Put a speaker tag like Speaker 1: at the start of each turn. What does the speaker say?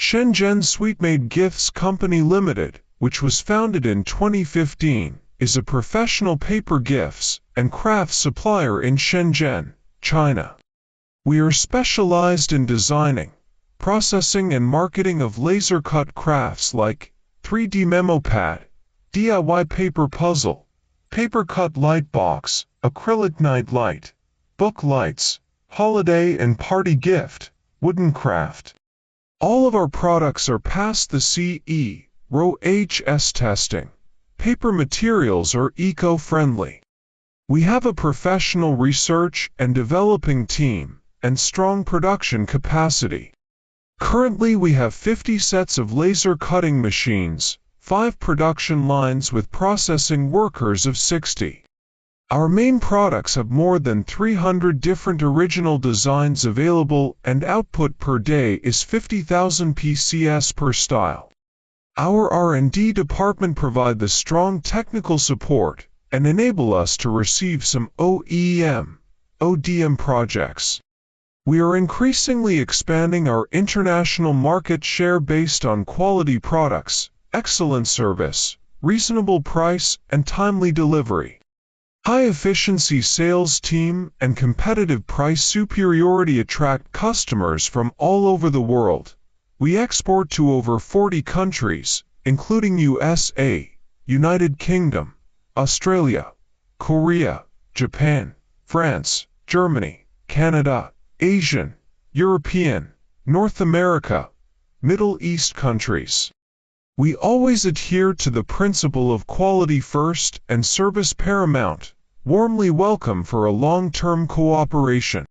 Speaker 1: Shenzhen Sweetmade Gifts Company Limited, which was founded in 2015, is a professional paper gifts and crafts supplier in Shenzhen, China. We are specialized in designing, processing and marketing of laser-cut crafts like 3D Memo Pad, DIY paper puzzle, paper-cut light box, acrylic night light, book lights, holiday and party gift, wooden craft. All of our products are past the CE, RoHS testing. Paper materials are eco-friendly. We have a professional research and developing team and strong production capacity. Currently we have 50 sets of laser cutting machines, 5 production lines with processing workers of 60. Our main products have more than 300 different original designs available and output per day is 50,000 PCS per style. Our R&D department provide the strong technical support and enable us to receive some OEM, ODM projects. We are increasingly expanding our international market share based on quality products, excellent service, reasonable price, and timely delivery. High-efficiency sales team and competitive price superiority attract customers from all over the world. We export to over 40 countries, including USA, United Kingdom, Australia, Korea, Japan, France, Germany, Canada, Asian, European, North America, Middle East countries. We always adhere to the principle of quality first and service paramount. Warmly welcome for a long-term cooperation.